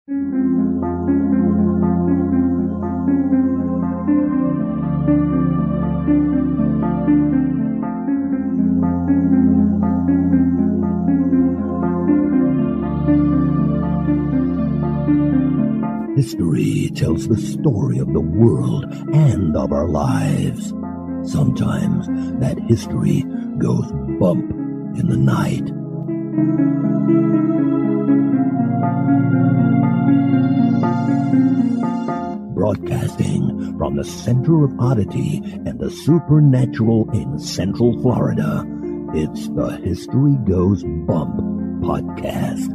History tells the story of the world and of our lives. Sometimes that history goes bump in the night. Broadcasting from the center of Oddity and the supernatural in Central Florida, it's the History Goes Bump podcast.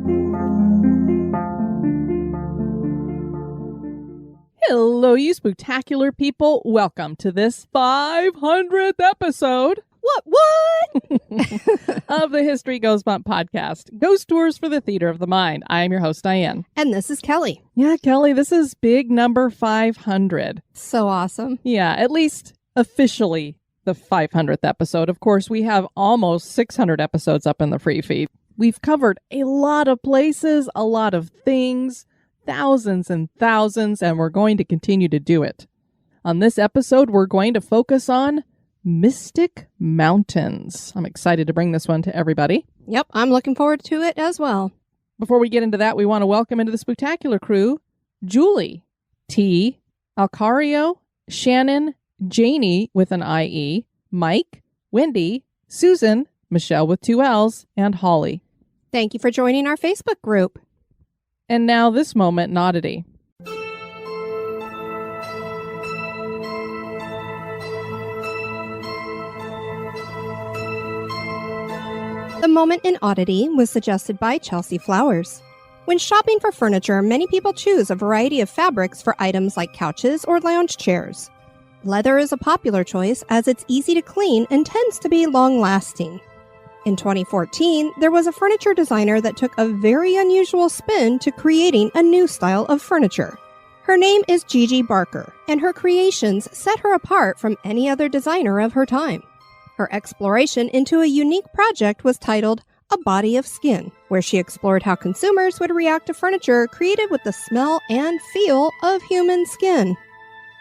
Hello, you spooktacular people. Welcome to this 500th episode. What? Of the History Goes Bump podcast. Ghost tours for the theater of the mind. I am your host, Diane. And this is Kelly. Yeah, Kelly, this is big number 500. So awesome. Yeah, at least officially the 500th episode. Of course, we have almost 600 episodes up in the free feed. We've covered a lot of places, a lot of things, thousands and thousands, and we're going to continue to do it. On this episode, we're going to focus on Mystic Mountains. I'm excited to bring this one to everybody. Yep, I'm looking forward to it as well. Before we get into that, we want to welcome into the Spooktacular crew, Julie, T, Alcario, Shannon, Janie with an IE, Mike, Wendy, Susan, Michelle with 2 L's, and Holly. Thank you for joining our Facebook group. And now this moment in Oddity. The moment in Oddity was suggested by Chelsea Flowers. When shopping for furniture, many people choose a variety of fabrics for items like couches or lounge chairs. Leather is a popular choice as it's easy to clean and tends to be long-lasting. In 2014, there was a furniture designer that took a very unusual spin to creating a new style of furniture. Her name is Gigi Barker, and her creations set her apart from any other designer of her time. Her exploration into a unique project was titled A Body of Skin, where she explored how consumers would react to furniture created with the smell and feel of human skin.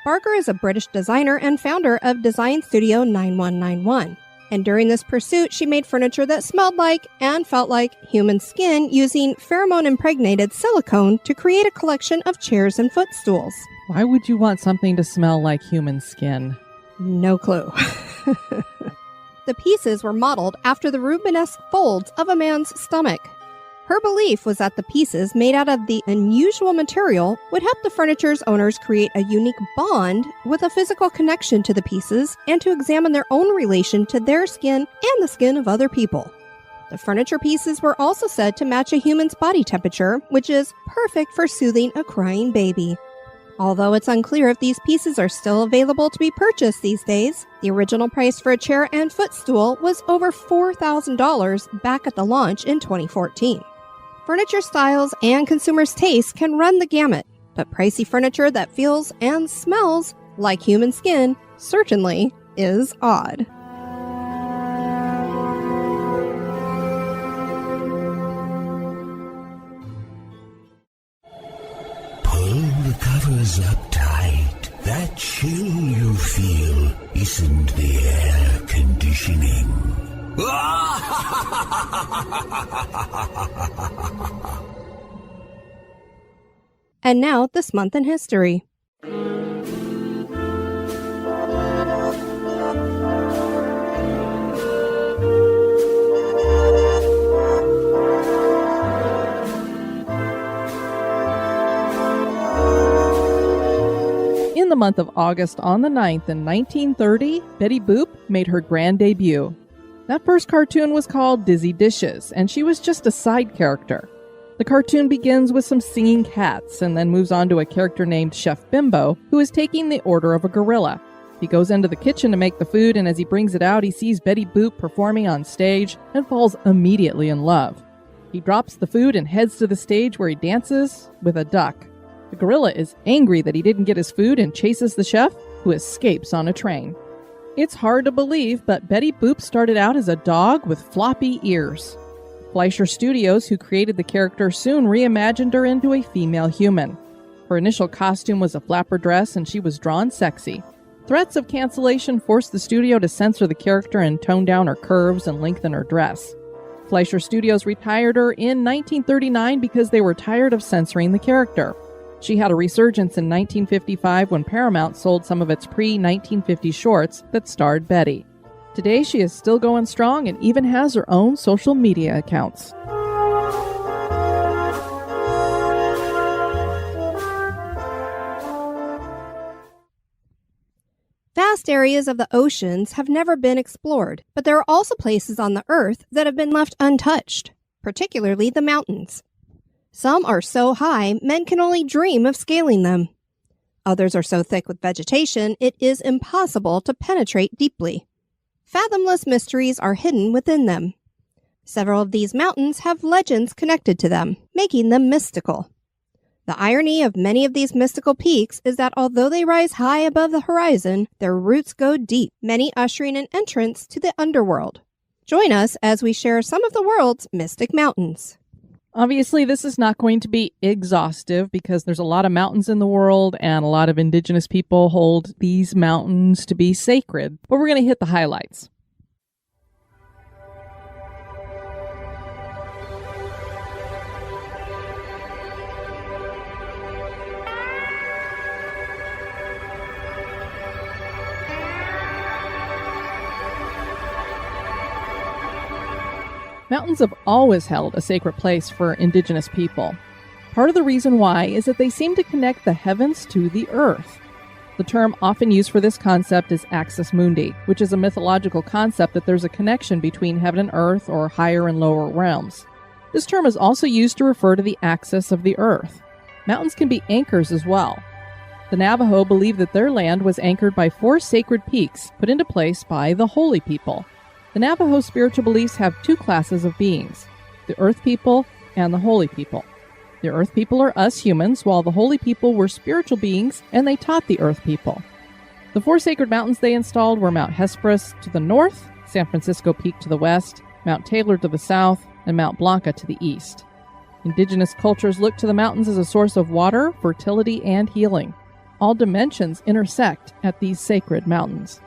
Barker is a British designer and founder of design studio 9191. And during this pursuit, she made furniture that smelled like and felt like human skin using pheromone-impregnated silicone to create a collection of chairs and footstools. Why would you want something to smell like human skin? No clue. The pieces were modeled after the Rubenesque folds of a man's stomach. Her belief was that the pieces made out of the unusual material would help the furniture's owners create a unique bond with a physical connection to the pieces and to examine their own relation to their skin and the skin of other people. The furniture pieces were also said to match a human's body temperature, which is perfect for soothing a crying baby. Although it's unclear if these pieces are still available to be purchased these days, the original price for a chair and footstool was over $4,000 back at the launch in 2014. Furniture styles and consumers' tastes can run the gamut, but pricey furniture that feels and smells like human skin certainly is odd. Pull the covers up tight. That chill you feel isn't the air conditioning. And now, this month in history. In the month of August on the 9th in 1930, Betty Boop made her grand debut. That first cartoon was called Dizzy Dishes, and she was just a side character. The cartoon begins with some singing cats and then moves on to a character named Chef Bimbo, who is taking the order of a gorilla. He goes into the kitchen to make the food, and as he brings it out, he sees Betty Boop performing on stage and falls immediately in love. He drops the food and heads to the stage where he dances with a duck. The gorilla is angry that he didn't get his food and chases the chef, who escapes on a train. It's hard to believe, but Betty Boop started out as a dog with floppy ears. Fleischer Studios, who created the character, soon reimagined her into a female human. Her initial costume was a flapper dress, and she was drawn sexy. Threats of cancellation forced the studio to censor the character and tone down her curves and lengthen her dress. Fleischer Studios retired her in 1939 because they were tired of censoring the character. She had a resurgence in 1955 when Paramount sold some of its pre-1950 shorts that starred Betty. Today, she is still going strong and even has her own social media accounts. Vast areas of the oceans have never been explored, but there are also places on the Earth that have been left untouched, particularly the mountains. Some are so high, men can only dream of scaling them. Others are so thick with vegetation, it is impossible to penetrate deeply. Fathomless mysteries are hidden within them. Several of these mountains have legends connected to them, making them mystical. The irony of many of these mystical peaks is that although they rise high above the horizon, their roots go deep, many ushering an entrance to the underworld. Join us as we share some of the world's mystic mountains. Obviously, this is not going to be exhaustive because there's a lot of mountains in the world and a lot of indigenous people hold these mountains to be sacred. But we're going to hit the highlights. Mountains have always held a sacred place for indigenous people. Part of the reason why is that they seem to connect the heavens to the earth. The term often used for this concept is axis mundi, which is a mythological concept that there's a connection between heaven and earth or higher and lower realms. This term is also used to refer to the axis of the earth. Mountains can be anchors as well. The Navajo believed that their land was anchored by 4 sacred peaks put into place by the holy people. The Navajo spiritual beliefs have 2 classes of beings, the earth people and the holy people. The earth people are us humans, while the holy people were spiritual beings and they taught the earth people. The 4 sacred mountains they installed were Mount Hesperus to the north, San Francisco Peak to the west, Mount Taylor to the south, and Mount Blanca to the east. Indigenous cultures look to the mountains as a source of water, fertility, and healing. All dimensions intersect at these sacred mountains.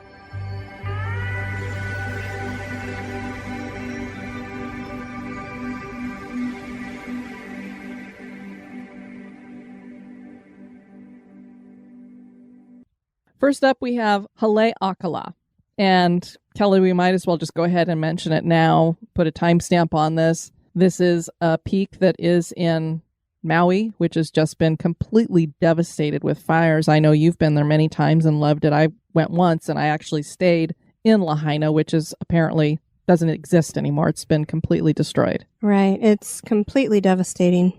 First up, we have Haleakala. And Kelly, we might as well just go ahead and mention it now, put a timestamp on this. This is a peak that is in Maui, which has just been completely devastated with fires. I know you've been there many times and loved it. I went once and I actually stayed in Lahaina, which is apparently doesn't exist anymore. It's been completely destroyed. Right. It's completely devastating.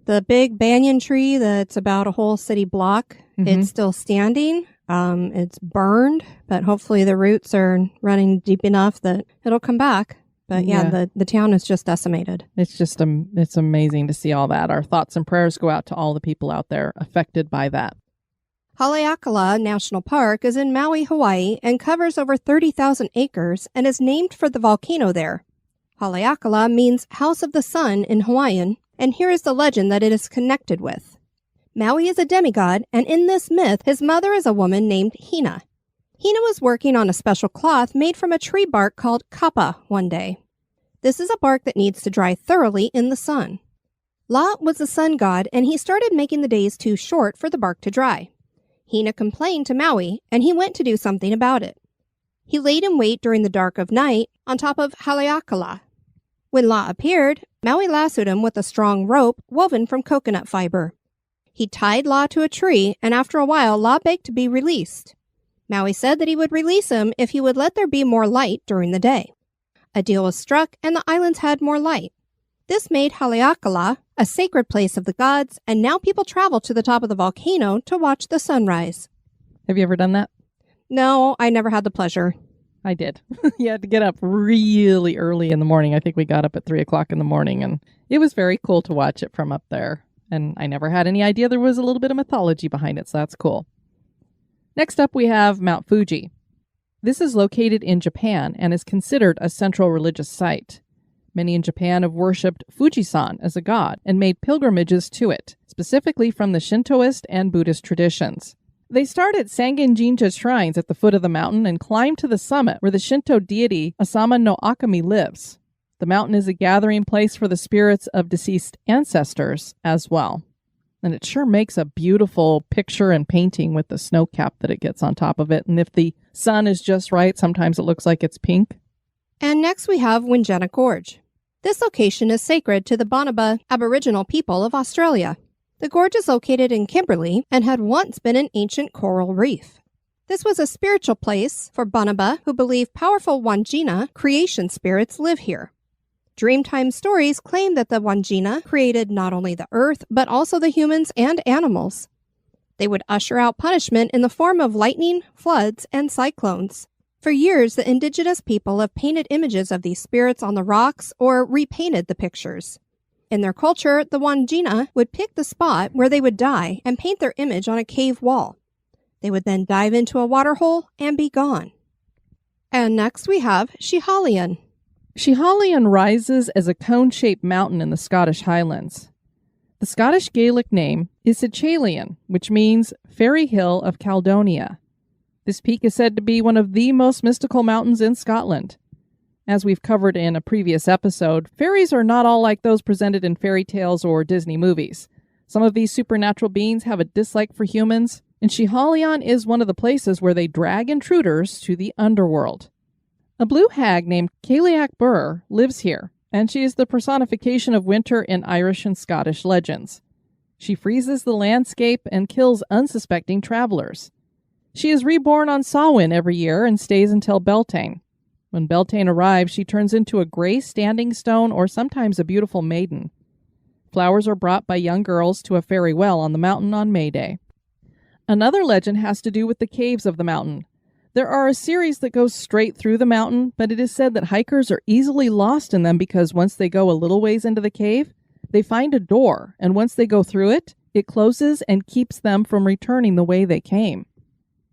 The big banyan tree that's about a whole city block, it's still standing. It's burned, but hopefully the roots are running deep enough that it'll come back. But yeah. The town is just decimated. It's just it's amazing to see all that. Our thoughts and prayers go out to all the people out there affected by that. Haleakala National Park is in Maui, Hawaii, and covers over 30,000 acres and is named for the volcano there. Haleakala means House of the Sun in Hawaiian, and here is the legend that it is connected with. Maui is a demigod, and in this myth, his mother is a woman named Hina. Hina was working on a special cloth made from a tree bark called kapa one day. This is a bark that needs to dry thoroughly in the sun. La was the sun god, and he started making the days too short for the bark to dry. Hina complained to Maui, and he went to do something about it. He laid in wait during the dark of night on top of Haleakala. When La appeared, Maui lassoed him with a strong rope woven from coconut fiber. He tied La to a tree, and after a while, La begged to be released. Maui said that he would release him if he would let there be more light during the day. A deal was struck, and the islands had more light. This made Haleakala a sacred place of the gods, and now people travel to the top of the volcano to watch the sunrise. Have you ever done that? No, I never had the pleasure. I did. You had to get up really early in the morning. I think we got up at 3 o'clock in the morning, and it was very cool to watch it from up there. And I never had any idea there was a little bit of mythology behind it, so that's cool. Next up, we have Mount Fuji. This is located in Japan and is considered a central religious site. Many in Japan have worshipped Fujisan as a god and made pilgrimages to it, specifically from the Shintoist and Buddhist traditions. They start at Sangenjinja shrines at the foot of the mountain and climb to the summit where the Shinto deity Asama no Akami lives. The mountain is a gathering place for the spirits of deceased ancestors as well. And it sure makes a beautiful picture and painting with the snow cap that it gets on top of it. And if the sun is just right, sometimes it looks like it's pink. And next we have Wingena Gorge. This location is sacred to the Banaba Aboriginal people of Australia. The gorge is located in Kimberley and had once been an ancient coral reef. This was a spiritual place for Banaba who believe powerful Wangina creation spirits live here. Dreamtime stories claim that the Wangina created not only the earth, but also the humans and animals. They would usher out punishment in the form of lightning, floods, and cyclones. For years, the indigenous people have painted images of these spirits on the rocks or repainted the pictures. In their culture, the Wangina would pick the spot where they would die and paint their image on a cave wall. They would then dive into a waterhole and be gone. And next we have Schiehallion. Schiehallion rises as a cone-shaped mountain in the Scottish Highlands. The Scottish Gaelic name is Schiehallion, which means Fairy Hill of Caledonia. This peak is said to be one of the most mystical mountains in Scotland. As we've covered in a previous episode, fairies are not all like those presented in fairy tales or Disney movies. Some of these supernatural beings have a dislike for humans, and Schiehallion is one of the places where they drag intruders to the underworld. A blue hag named Cailleach Burr lives here, and she is the personification of winter in Irish and Scottish legends. She freezes the landscape and kills unsuspecting travelers. She is reborn on Samhain every year and stays until Beltane. When Beltane arrives, she turns into a gray standing stone or sometimes a beautiful maiden. Flowers are brought by young girls to a fairy well on the mountain on May Day. Another legend has to do with the caves of the mountain. There are a series that goes straight through the mountain, but it is said that hikers are easily lost in them because once they go a little ways into the cave, they find a door, and once they go through it, it closes and keeps them from returning the way they came.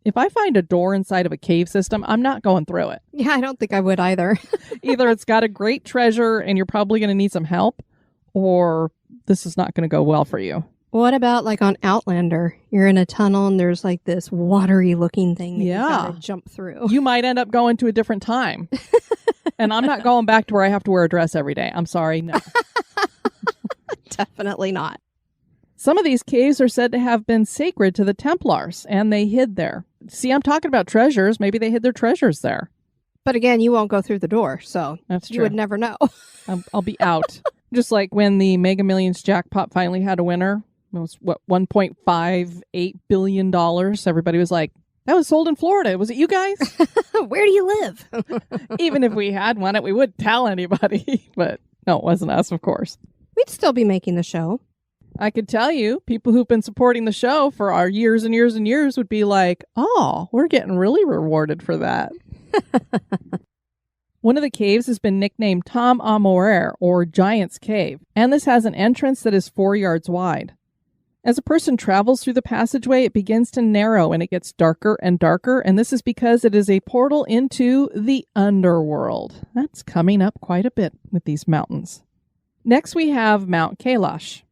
If I find a door inside of a cave system, I'm not going through it. Yeah, I don't think I would either. Either it's got a great treasure and you're probably going to need some help, or this is not going to go well for you. What about like on Outlander? You're in a tunnel and there's like this watery looking thing that you gotta jump through. You might end up going to a different time. And I'm not going back to where I have to wear a dress every day. I'm sorry, no. Definitely not. Some of these caves are said to have been sacred to the Templars, and they hid there. See, I'm talking about treasures. Maybe they hid their treasures there. But again, you won't go through the door, so that's true. You would never know. I'll be out. Just like when the Mega Millions jackpot finally had a winner. It was, $1.58 billion. Everybody was like, that was sold in Florida. Was it you guys? Where do you live? Even if we had won it, we wouldn't tell anybody. But no, it wasn't us, of course. We'd still be making the show. I could tell you, people who've been supporting the show for our years and years and years would be like, oh, we're getting really rewarded for that. One of the caves has been nicknamed Tom Amorer, or Giant's Cave, and this has an entrance that is 4 yards wide. As a person travels through the passageway, it begins to narrow and it gets darker and darker, and this is because it is a portal into the underworld. That's coming up quite a bit with these mountains. Next we have Mount Kailash.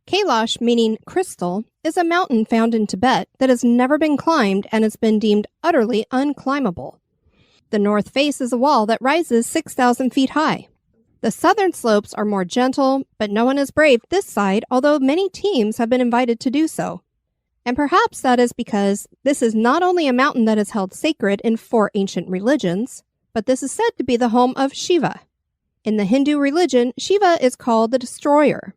Kailash, meaning crystal, is a mountain found in Tibet that has never been climbed and has been deemed utterly unclimbable. The north face is a wall that rises 6,000 feet high. The southern slopes are more gentle, but no one has braved this side, although many teams have been invited to do so. And perhaps that is because this is not only a mountain that is held sacred in 4 ancient religions, but this is said to be the home of Shiva. In the Hindu religion, Shiva is called the Destroyer.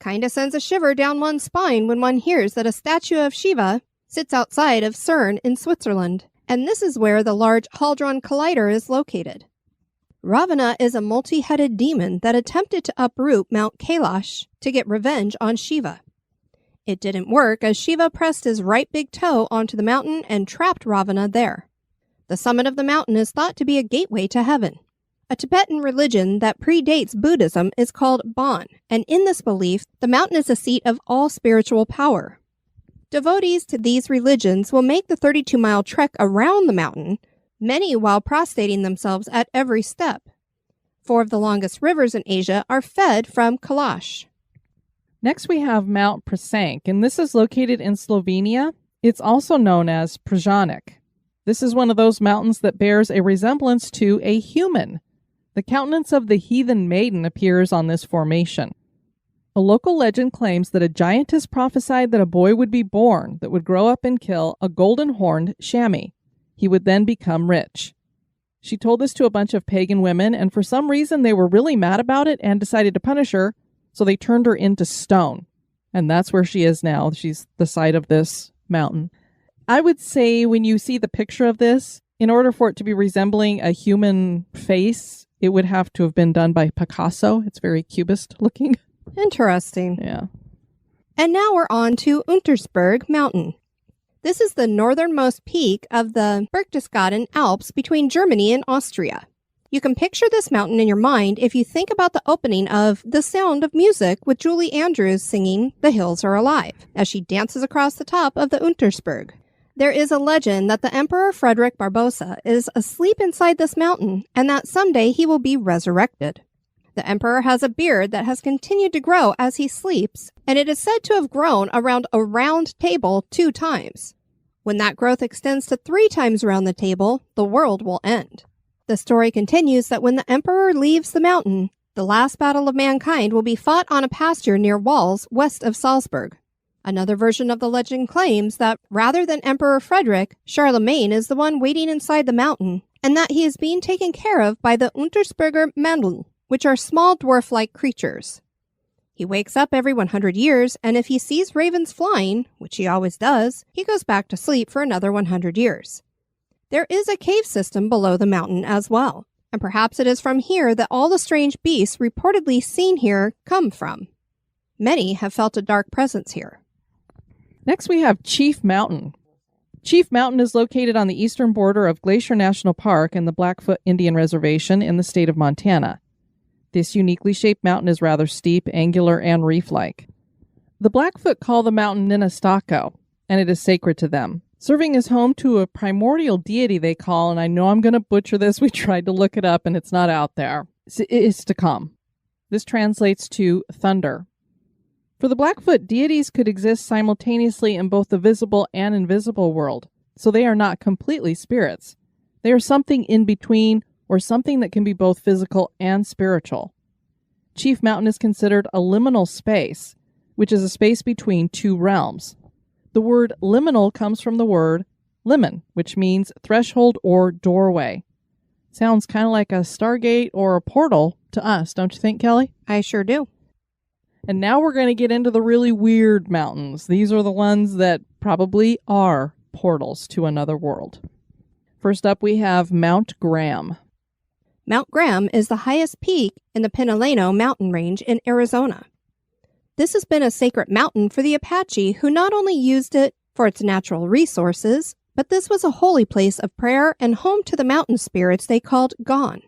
Kinda sends a shiver down one's spine when one hears that a statue of Shiva sits outside of Cern in Switzerland, and this is where the Large Hadron Collider is located. Ravana is a multi-headed demon that attempted to uproot Mount Kailash to get revenge on Shiva. It didn't work as Shiva pressed his right big toe onto the mountain and trapped Ravana there. The summit of the mountain is thought to be a gateway to heaven. A Tibetan religion that predates Buddhism is called Bon, and in this belief, the mountain is a seat of all spiritual power. Devotees to these religions will make the 32-mile trek around the mountain, many while prostrating themselves at every step. 4 of the longest rivers in Asia are fed from Kalash. Next, we have Mount Prasank, and this is located in Slovenia. It's also known as Prajanik. This is one of those mountains that bears a resemblance to a human. The countenance of the heathen maiden appears on this formation. A local legend claims that a giantess prophesied that a boy would be born that would grow up and kill a golden-horned chamois. He would then become rich. She told this to a bunch of pagan women, and for some reason they were really mad about it and decided to punish her, so they turned her into stone. And that's where she is now. She's the site of this mountain. I would say when you see the picture of this, in order for it to be resembling a human face, it would have to have been done by Picasso. It's very cubist looking. Interesting. Yeah. And now we're on to Untersberg Mountain. This is the northernmost peak of the Berchtesgaden Alps between Germany and Austria. You can picture this mountain in your mind if you think about the opening of The Sound of Music with Julie Andrews singing The Hills Are Alive as she dances across the top of the Untersberg. There is a legend that the Emperor Frederick Barbarossa is asleep inside this mountain and that someday he will be resurrected. The emperor has a beard that has continued to grow as he sleeps, and it is said to have grown around a round table 2 times. When that growth extends to 3 times around the table, the world will end. The story continues that when the emperor leaves the mountain, the last battle of mankind will be fought on a pasture near Walls west of Salzburg. Another version of the legend claims that rather than Emperor Frederick, Charlemagne is the one waiting inside the mountain, and that he is being taken care of by the Untersberger Mandeln, which are small dwarf-like creatures. He wakes up every 100 years, and if he sees ravens flying, which he always does, he goes back to sleep for another 100 years. There is a cave system below the mountain as well, and perhaps it is from here that all the strange beasts reportedly seen here come from. Many have felt a dark presence here. Next, we have Chief Mountain. Chief Mountain is located on the eastern border of Glacier National Park and the Blackfoot Indian Reservation in the state of Montana. This uniquely shaped mountain is rather steep, angular, and reef-like. The Blackfoot call the mountain Ninastako, and it is sacred to them, serving as home to a primordial deity they call, and I know I'm going to butcher this, we tried to look it up and it's not out there. It is to come. This translates to thunder. For the Blackfoot, deities could exist simultaneously in both the visible and invisible world, so they are not completely spirits. They are something in between, or something that can be both physical and spiritual. Chief Mountain is considered a liminal space, which is a space between 2 realms. The word liminal comes from the word limen, which means threshold or doorway. Sounds kind of like a stargate or a portal to us, don't you think, Kelly? I sure do. And now we're going to get into the really weird mountains. These are the ones that probably are portals to another world. First up, we have Mount Graham. Mount Graham is the highest peak in the Pinaleno mountain range in Arizona. This has been a sacred mountain for the Apache, who not only used it for its natural resources, but this was a holy place of prayer and home to the mountain spirits they called Gon.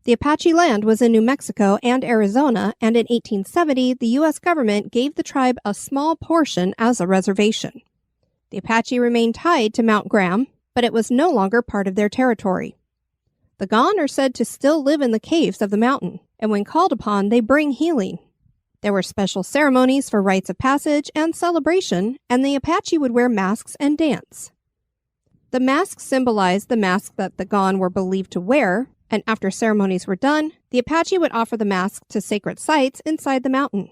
The Apache land was in New Mexico and Arizona, and in 1870, the U.S. government gave the tribe a small portion as a reservation. The Apache remained tied to Mount Graham, but it was no longer part of their territory. The Gon are said to still live in the caves of the mountain, and when called upon, they bring healing. There were special ceremonies for rites of passage and celebration, and the Apache would wear masks and dance. The masks symbolized the mask that the Gon were believed to wear, and after ceremonies were done, the Apache would offer the mask to sacred sites inside the mountain.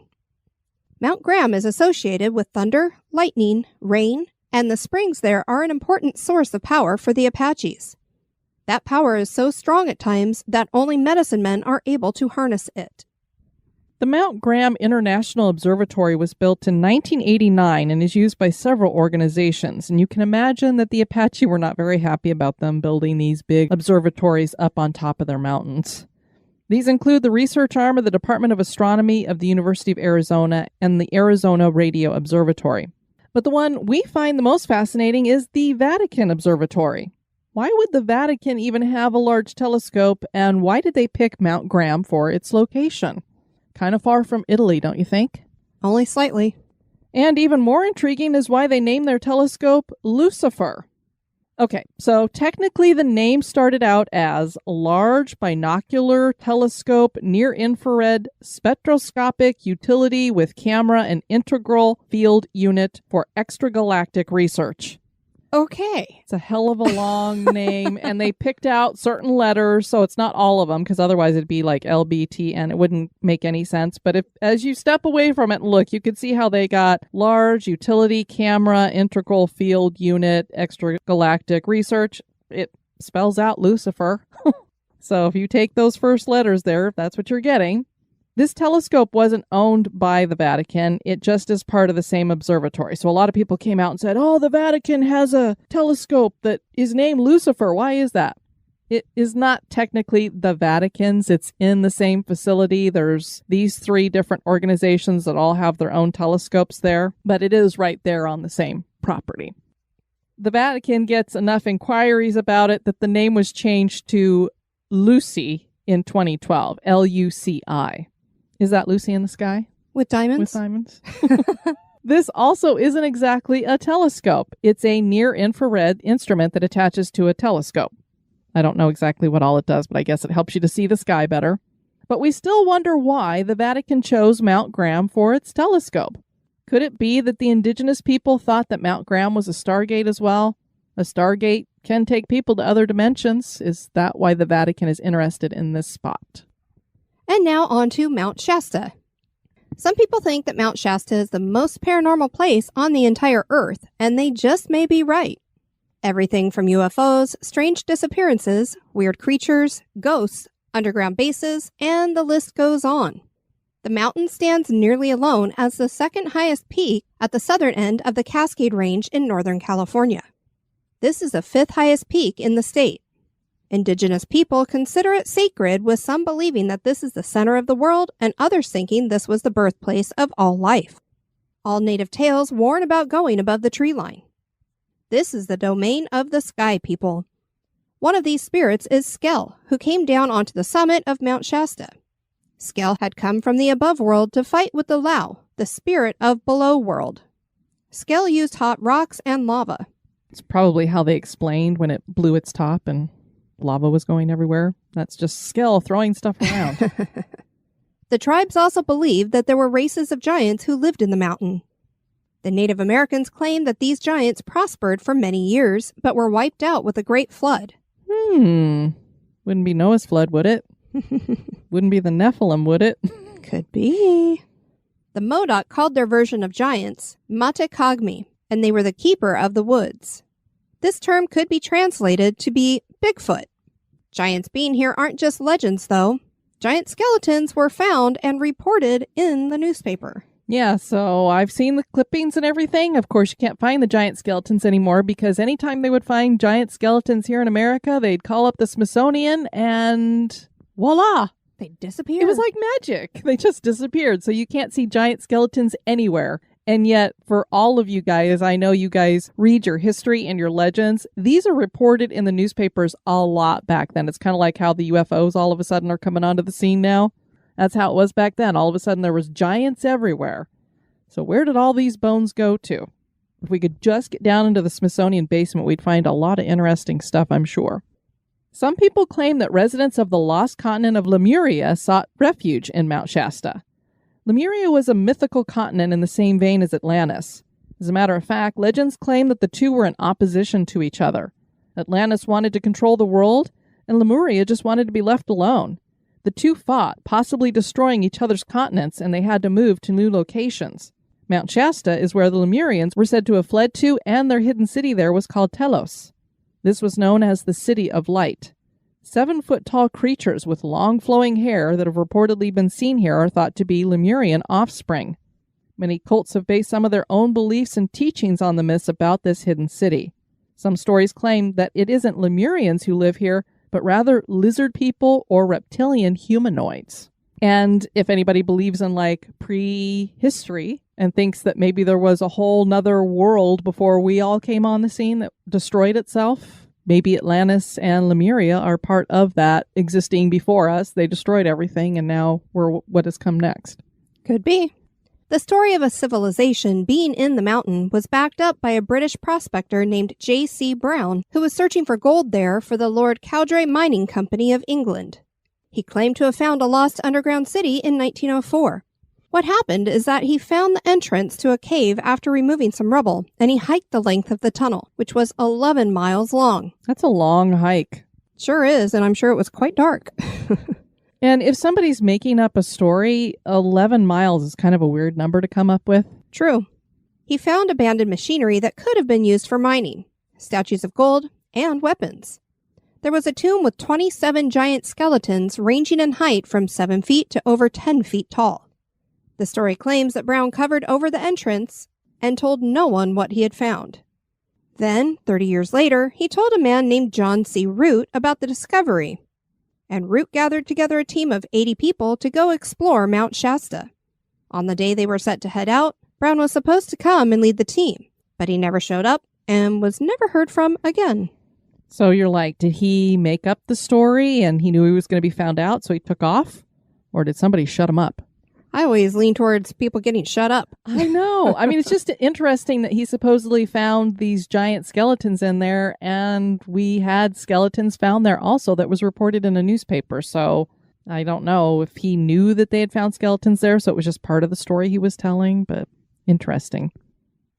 Mount Graham is associated with thunder, lightning, rain, and the springs there are an important source of power for the Apaches. That power is so strong at times that only medicine men are able to harness it. The Mount Graham International Observatory was built in 1989 and is used by several organizations, and you can imagine that the Apache were not very happy about them building these big observatories up on top of their mountains. These include the research arm of the Department of Astronomy of the University of Arizona and the Arizona Radio Observatory. But the one we find the most fascinating is the Vatican Observatory. Why would the Vatican even have a large telescope, and why did they pick Mount Graham for its location? Kind of far from Italy, don't you think? Only slightly. And even more intriguing is why they named their telescope Lucifer. Okay, so technically the name started out as Large Binocular Telescope Near-Infrared Spectroscopic Utility with Camera and Integral Field Unit for Extragalactic Research. Okay. It's a hell of a long name, and they picked out certain letters, so it's not all of them, because otherwise it'd be like LBT, and it wouldn't make any sense. But if, as you step away from it and look, you could see how they got Large Utility Camera Integral Field Unit Extragalactic Research. It spells out Lucifer. So if you take those first letters there, that's what you're getting. This telescope wasn't owned by the Vatican. It just is part of the same observatory. So a lot of people came out and said, oh, the Vatican has a telescope that is named Lucifer. Why is that? It is not technically the Vatican's. It's in the same facility. There's these 3 different organizations that all have their own telescopes there, but it is right there on the same property. The Vatican gets enough inquiries about it that the name was changed to Lucy in 2012, Luci. Is that Lucy in the sky? With diamonds? With diamonds. This also isn't exactly a telescope. It's a near-infrared instrument that attaches to a telescope. I don't know exactly what all it does, but I guess it helps you to see the sky better. But we still wonder why the Vatican chose Mount Graham for its telescope. Could it be that the indigenous people thought that Mount Graham was a stargate as well? A stargate can take people to other dimensions. Is that why the Vatican is interested in this spot? And now on to Mount Shasta. Some people think that Mount Shasta is the most paranormal place on the entire Earth, and they just may be right. Everything from UFOs, strange disappearances, weird creatures, ghosts, underground bases, and the list goes on. The mountain stands nearly alone as the second highest peak at the southern end of the Cascade Range in Northern California. This is the 5th highest peak in the state. Indigenous people consider it sacred, with some believing that this is the center of the world and others thinking this was the birthplace of all life. All native tales warn about going above the tree line. This is the domain of the sky people. One of these spirits is Skell, who came down onto the summit of Mount Shasta. Skell had come from the above world to fight with the Lao, the spirit of below world. Skell used hot rocks and lava. It's probably how they explained when it blew its top and lava was going everywhere. That's just Skell throwing stuff around. The tribes also believed that there were races of giants who lived in the mountain. The Native Americans claimed that these giants prospered for many years, but were wiped out with a great flood. Wouldn't be Noah's flood, would it? Wouldn't be the Nephilim, would it? Could be. The Modoc called their version of giants Matekagmi, and they were the keeper of the woods. This term could be translated to be Bigfoot. Giants being here aren't just legends, though. Giant skeletons were found and reported in the newspaper. Yeah, so I've seen the clippings and everything. Of course, you can't find the giant skeletons anymore because anytime they would find giant skeletons here in America, they'd call up the Smithsonian and voila! They disappeared. It was like magic. They just disappeared. So you can't see giant skeletons anywhere. And yet, for all of you guys, I know you guys read your history and your legends. These are reported in the newspapers a lot back then. It's kind of like how the UFOs all of a sudden are coming onto the scene now. That's how it was back then. All of a sudden, there was giants everywhere. So where did all these bones go to? If we could just get down into the Smithsonian basement, we'd find a lot of interesting stuff, I'm sure. Some people claim that residents of the lost continent of Lemuria sought refuge in Mount Shasta. Lemuria was a mythical continent in the same vein as Atlantis. As a matter of fact, legends claim that the two were in opposition to each other. Atlantis wanted to control the world, and Lemuria just wanted to be left alone. The two fought, possibly destroying each other's continents, and they had to move to new locations. Mount Shasta is where the Lemurians were said to have fled to, and their hidden city there was called Telos. This was known as the City of Light. 7-foot-tall creatures with long flowing hair that have reportedly been seen here are thought to be Lemurian offspring. Many cults have based some of their own beliefs and teachings on the myths about this hidden city. Some stories claim that it isn't Lemurians who live here, but rather lizard people or reptilian humanoids. And if anybody believes in prehistory and thinks that maybe there was a whole nother world before we all came on the scene that destroyed itself, maybe Atlantis and Lemuria are part of that existing before us. They destroyed everything, and now we're what has come next. Could be. The story of a civilization being in the mountain was backed up by a British prospector named J.C. Brown, who was searching for gold there for the Lord Cowdray Mining Company of England. He claimed to have found a lost underground city in 1904. What happened is that he found the entrance to a cave after removing some rubble, and he hiked the length of the tunnel, which was 11 miles long. That's a long hike. Sure is, and I'm sure it was quite dark. And if somebody's making up a story, 11 miles is kind of a weird number to come up with. True. He found abandoned machinery that could have been used for mining, statues of gold, and weapons. There was a tomb with 27 giant skeletons ranging in height from 7 feet to over 10 feet tall. The story claims that Brown covered over the entrance and told no one what he had found. Then, 30 years later, he told a man named John C. Root about the discovery, and Root gathered together a team of 80 people to go explore Mount Shasta. On the day they were set to head out, Brown was supposed to come and lead the team, but he never showed up and was never heard from again. So you're like, did he make up the story and he knew he was going to be found out, so he took off? Or did somebody shut him up? I always lean towards people getting shut up. I know. I mean, it's just interesting that he supposedly found these giant skeletons in there, and we had skeletons found there also that was reported in a newspaper. So I don't know if he knew that they had found skeletons there, so it was just part of the story he was telling, but interesting.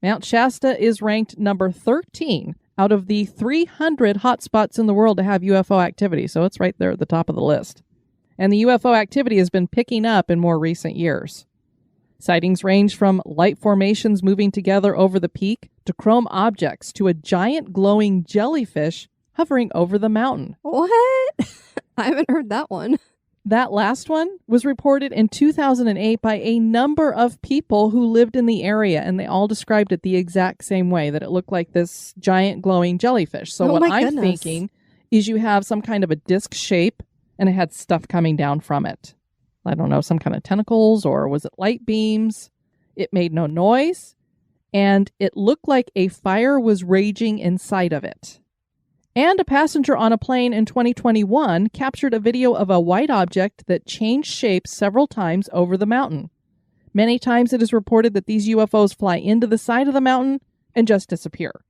Mount Shasta is ranked number 13 out of the 300 hotspots in the world to have UFO activity, so it's right there at the top of the list. And the UFO activity has been picking up in more recent years. Sightings range from light formations moving together over the peak to chrome objects to a giant glowing jellyfish hovering over the mountain. What? I haven't heard that one. That last one was reported in 2008 by a number of people who lived in the area, and they all described it the exact same way, that it looked like this giant glowing jellyfish. So what I'm thinking is you have some kind of a disc shape, and it had stuff coming down from it. I don't know, some kind of tentacles, or was it light beams? It made no noise, and it looked like a fire was raging inside of it. And a passenger on a plane in 2021 captured a video of a white object that changed shape several times over the mountain. Many times it is reported that these UFOs fly into the side of the mountain and just disappear.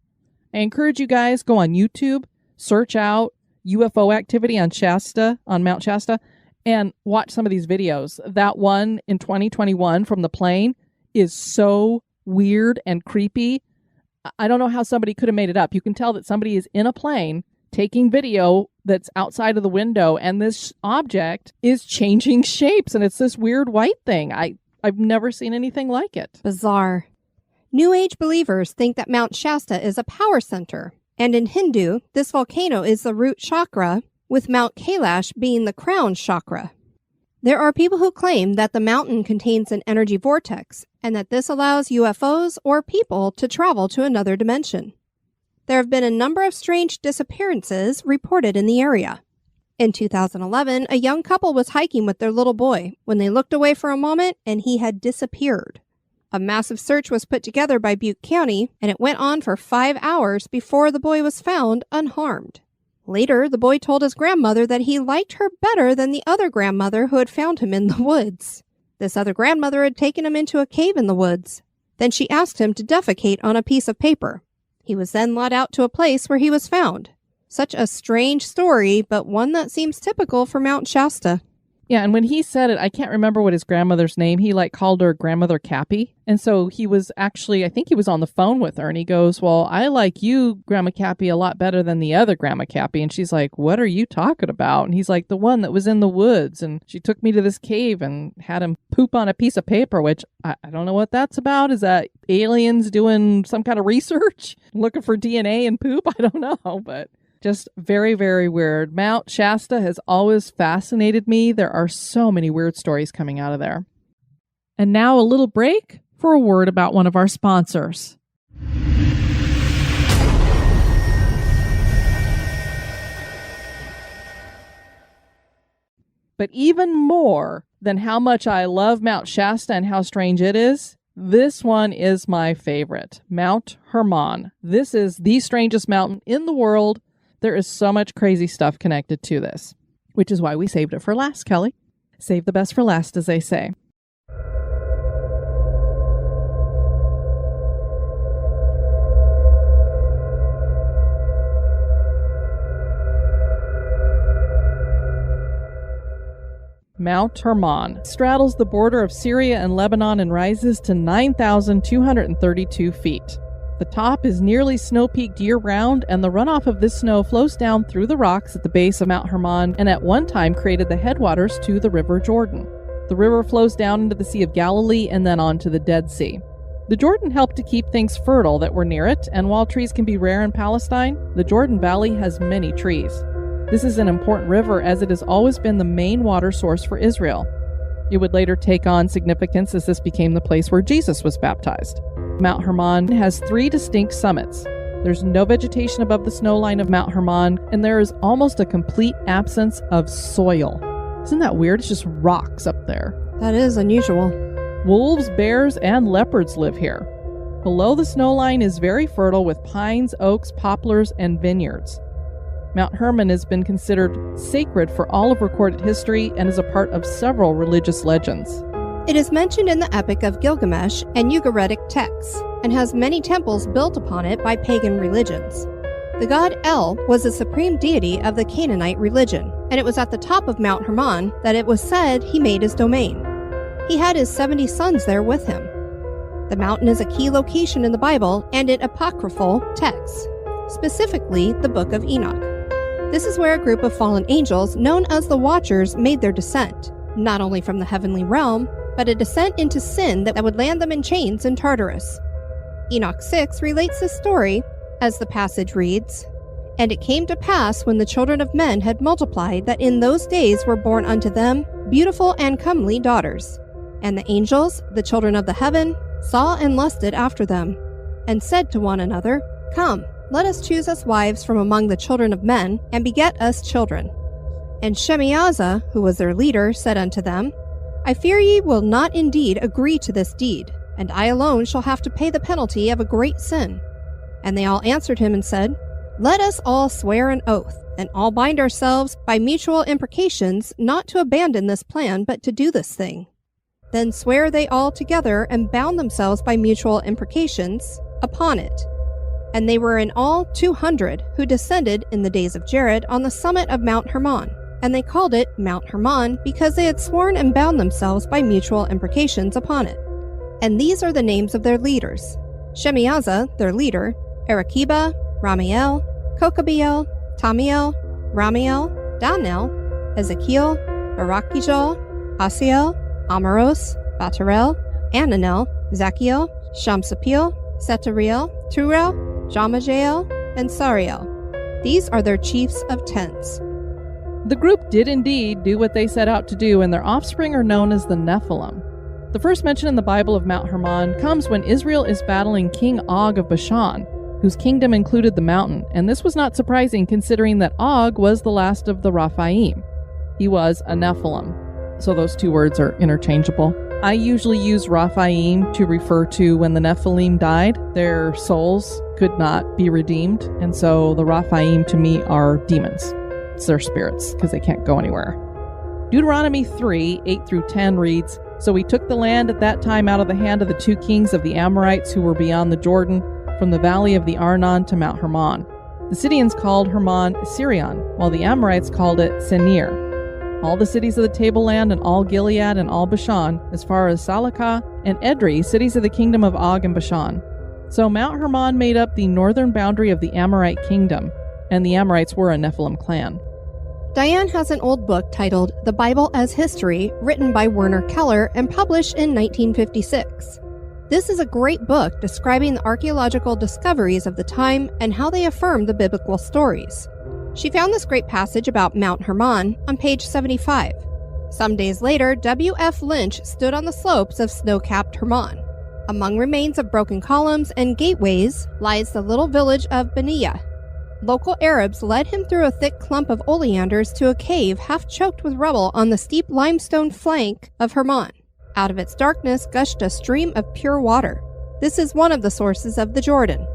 I encourage you guys, go on YouTube, search out UFO activity on Mount Shasta, and watch some of these videos. That one in 2021 from the plane is so weird and creepy. I don't know how somebody could have made it up. You can tell that somebody is in a plane taking video that's outside of the window, and this object is changing shapes, and it's this weird white thing. I've never seen anything like it. Bizarre. New Age believers think that Mount Shasta is a power center. And in Hindu, this volcano is the root chakra, with Mount Kailash being the crown chakra. There are people who claim that the mountain contains an energy vortex, and that this allows UFOs or people to travel to another dimension. There have been a number of strange disappearances reported in the area. In 2011, a young couple was hiking with their little boy when they looked away for a moment and he had disappeared. A massive search was put together by Butte County, and it went on for 5 hours before the boy was found unharmed. Later, the boy told his grandmother that he liked her better than the other grandmother who had found him in the woods. This other grandmother had taken him into a cave in the woods. Then she asked him to defecate on a piece of paper. He was then led out to a place where he was found. Such a strange story, but one that seems typical for Mount Shasta. Yeah, and when he said it, I can't remember what his grandmother's name. He called her Grandmother Cappy. And so he was actually, I think he was on the phone with her, and he goes, well, I like you, Grandma Cappy, a lot better than the other Grandma Cappy. And she's like, what are you talking about? And he's like, the one that was in the woods. And she took me to this cave and had him poop on a piece of paper, which I don't know what that's about. Is that aliens doing some kind of research? Looking for DNA in poop? I don't know, but just very, very weird. Mount Shasta has always fascinated me. There are so many weird stories coming out of there. And now a little break for a word about one of our sponsors. But even more than how much I love Mount Shasta and how strange it is, this one is my favorite, Mount Hermon. This is the strangest mountain in the world. There is so much crazy stuff connected to this, which is why we saved it for last, Kelly. Save the best for last, as they say. Mount Hermon straddles the border of Syria and Lebanon and rises to 9,232 feet. The top is nearly snow-peaked year-round, and the runoff of this snow flows down through the rocks at the base of Mount Hermon and at one time created the headwaters to the River Jordan. The river flows down into the Sea of Galilee and then on to the Dead Sea. The Jordan helped to keep things fertile that were near it, and while trees can be rare in Palestine, the Jordan Valley has many trees. This is an important river as it has always been the main water source for Israel. It would later take on significance as this became the place where Jesus was baptized. Mount Hermon has 3 distinct summits. There's no vegetation above the snow line of Mount Hermon, and there is almost a complete absence of soil. Isn't that weird? It's just rocks up there. That is unusual. Wolves, bears, and leopards live here. Below the snow line is very fertile with pines, oaks, poplars, and vineyards. Mount Hermon has been considered sacred for all of recorded history and is a part of several religious legends. It is mentioned in the Epic of Gilgamesh and Ugaritic texts, and has many temples built upon it by pagan religions. The god El was the supreme deity of the Canaanite religion, and it was at the top of Mount Hermon that it was said he made his domain. He had his 70 sons there with him. The mountain is a key location in the Bible and in apocryphal texts, specifically the Book of Enoch. This is where a group of fallen angels known as the Watchers made their descent, not only from the heavenly realm, but a descent into sin that would land them in chains in Tartarus. Enoch 6 relates this story, as the passage reads, "And it came to pass when the children of men had multiplied that in those days were born unto them beautiful and comely daughters. And the angels, the children of the heaven, saw and lusted after them, and said to one another, Come, let us choose us wives from among the children of men, and beget us children. And Shemiazah, who was their leader, said unto them, I fear ye will not indeed agree to this deed, and I alone shall have to pay the penalty of a great sin. And they all answered him and said, Let us all swear an oath, and all bind ourselves by mutual imprecations not to abandon this plan, but to do this thing. Then swear they all together and bound themselves by mutual imprecations upon it. And they were in all 200 who descended in the days of Jared on the summit of Mount Hermon. And they called it Mount Hermon because they had sworn and bound themselves by mutual imprecations upon it. And these are the names of their leaders: Shemiazah, their leader, Arakiba, Ramiel, Kokabiel, Tamiel, Ramiel, Danel, Ezekiel, Barakijal, Asiel, Amaros, Batarel, Ananel, Zachiel, Shamsapiel, Setariel, Turel, Jamajael, and Sariel. These are their chiefs of tens. The group did indeed do what they set out to do, and their offspring are known as the Nephilim. The first mention in the Bible of Mount Hermon comes when Israel is battling King Og of Bashan, whose kingdom included the mountain, and this was not surprising considering that Og was the last of the Raphaim. He was a Nephilim, so those two words are interchangeable. I usually use Raphaim to refer to when the Nephilim died, their souls could not be redeemed, and so the Raphaim to me are demons. It's their spirits, because they can't go anywhere. Deuteronomy 3, 8 through 10 reads, So we took the land at that time out of the hand of the 2 kings of the Amorites who were beyond the Jordan, from the valley of the Arnon to Mount Hermon. The Sidonians called Hermon Sirion, while the Amorites called it Senir. All the cities of the tableland and all Gilead and all Bashan, as far as Salakah and Edrei, cities of the kingdom of Og and Bashan. So Mount Hermon made up the northern boundary of the Amorite kingdom, and the Amorites were a Nephilim clan. Diane has an old book titled The Bible as History, written by Werner Keller and published in 1956. This is a great book describing the archaeological discoveries of the time and how they affirm the biblical stories. She found this great passage about Mount Hermon on page 75. Some days later, W.F. Lynch stood on the slopes of snow-capped Hermon. Among remains of broken columns and gateways lies the little village of Beniya. Local Arabs led him through a thick clump of oleanders to a cave half choked with rubble on the steep limestone flank of Hermon. Out of its darkness gushed a stream of pure water. This is one of the sources of the Jordan.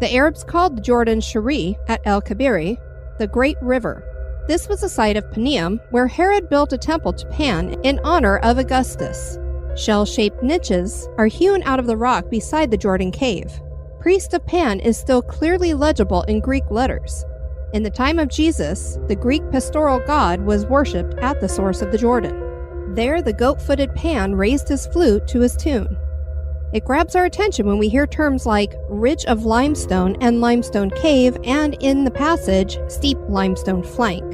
The Arabs called the Jordan Shari at El Kabiri, the Great River. This was the site of Panium, where Herod built a temple to Pan in honor of Augustus. Shell-shaped niches are hewn out of the rock beside the Jordan cave. Priest of Pan is still clearly legible in Greek letters. In the time of Jesus, the Greek pastoral god was worshipped at the source of the Jordan. There, the goat-footed Pan raised his flute to his tune. It grabs our attention when we hear terms like ridge of limestone and limestone cave, and in the passage, steep limestone flank.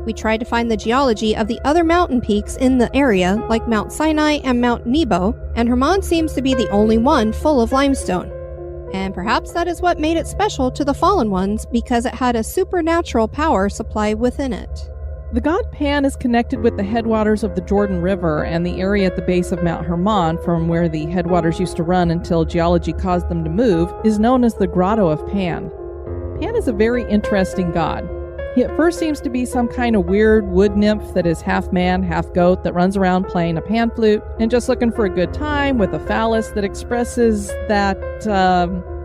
We tried to find the geology of the other mountain peaks in the area, like Mount Sinai and Mount Nebo, and Hermon seems to be the only one full of limestone. And perhaps that is what made it special to the fallen ones, because it had a supernatural power supply within it. The god Pan is connected with the headwaters of the Jordan River and the area at the base of Mount Hermon, from where the headwaters used to run until geology caused them to move, is known as the Grotto of Pan. Pan is a very interesting god. He at first seems to be some kind of weird wood nymph that is half man, half goat, that runs around playing a pan flute and just looking for a good time with a phallus that expresses that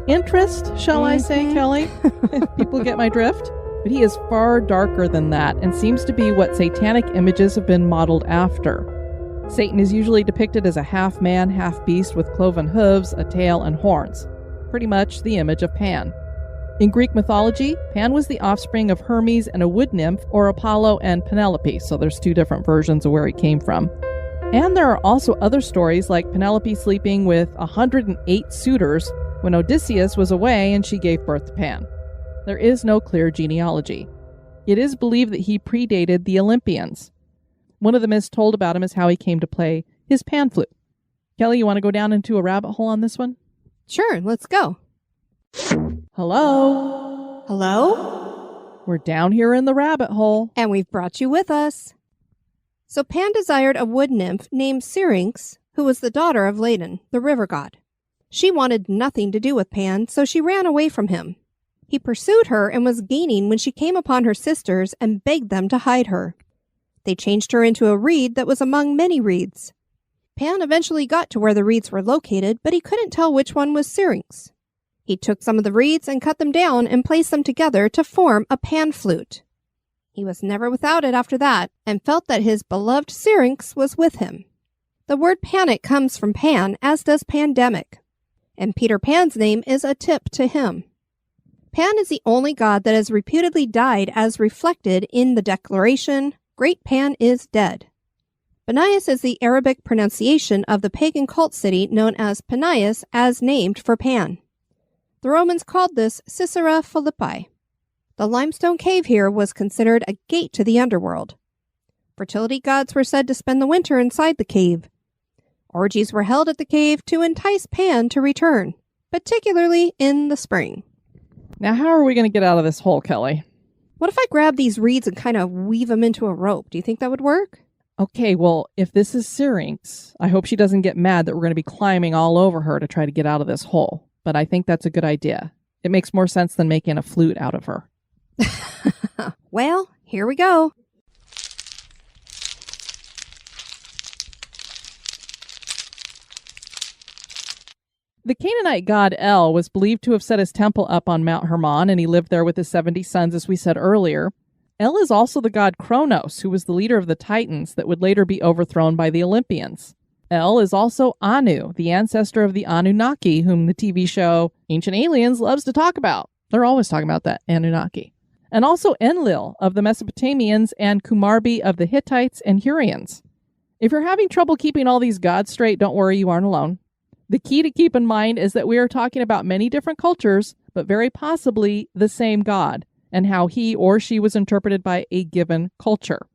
interest, shall I say, Kelly? If people get my drift. But he is far darker than that and seems to be what satanic images have been modeled after. Satan is usually depicted as a half man, half beast with cloven hooves, a tail, and horns. Pretty much the image of Pan. In Greek mythology, Pan was the offspring of Hermes and a wood nymph, or Apollo and Penelope, so there's two different versions of where he came from. And there are also other stories like Penelope sleeping with 108 suitors when Odysseus was away and she gave birth to Pan. There is no clear genealogy. It is believed that he predated the Olympians. One of the myths told about him is how he came to play his pan flute. Kelly, you want to go down into a rabbit hole on this one? Sure, let's go. Hello? Hello? We're down here in the rabbit hole. And we've brought you with us. So Pan desired a wood nymph named Syrinx, who was the daughter of Ladon, the river god. She wanted nothing to do with Pan, so she ran away from him. He pursued her and was gaining when she came upon her sisters and begged them to hide her. They changed her into a reed that was among many reeds. Pan eventually got to where the reeds were located, but he couldn't tell which one was Syrinx. He took some of the reeds and cut them down and placed them together to form a pan flute. He was never without it after that, and felt that his beloved Syrinx was with him. The word panic comes from Pan, as does pandemic. And Peter Pan's name is a tip to him. Pan is the only god that has reputedly died as reflected in the declaration, Great Pan is dead. Banias is the Arabic pronunciation of the pagan cult city known as Panias, as named for Pan. The Romans called this Caesarea Philippi. The limestone cave here was considered a gate to the underworld. Fertility gods were said to spend the winter inside the cave. Orgies were held at the cave to entice Pan to return, particularly in the spring. Now, how are we going to get out of this hole, Kelly? What if I grab these reeds and kind of weave them into a rope? Do you think that would work? Okay, well, if this is Syrinx, I hope she doesn't get mad that we're going to be climbing all over her to try to get out of this hole. But I think that's a good idea. It makes more sense than making a flute out of her. Well, here we go. The Canaanite god El was believed to have set his temple up on Mount Hermon, and he lived there with his 70 sons, as we said earlier. El is also the god Kronos, who was the leader of the Titans that would later be overthrown by the Olympians. El is also Anu, the ancestor of the Anunnaki, whom the TV show Ancient Aliens loves to talk about. They're always talking about that, Anunnaki. And also Enlil of the Mesopotamians and Kumarbi of the Hittites and Hurrians. If you're having trouble keeping all these gods straight, don't worry, you aren't alone. The key to keep in mind is that we are talking about many different cultures, but very possibly the same god, and how he or she was interpreted by a given culture.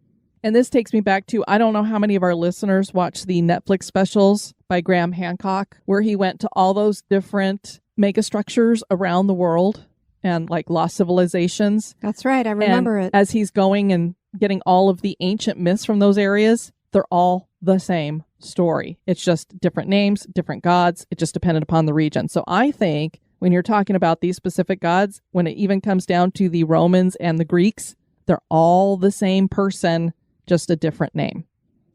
And this takes me back to, I don't know how many of our listeners watch the Netflix specials by Graham Hancock, where he went to all those different megastructures around the world and like lost civilizations. That's right, I remember it. As he's going and getting all of the ancient myths from those areas, they're all the same story. It's just different names, different gods. It just depended upon the region. So I think when you're talking about these specific gods, when it even comes down to the Romans and the Greeks, they're all the same person, just a different name.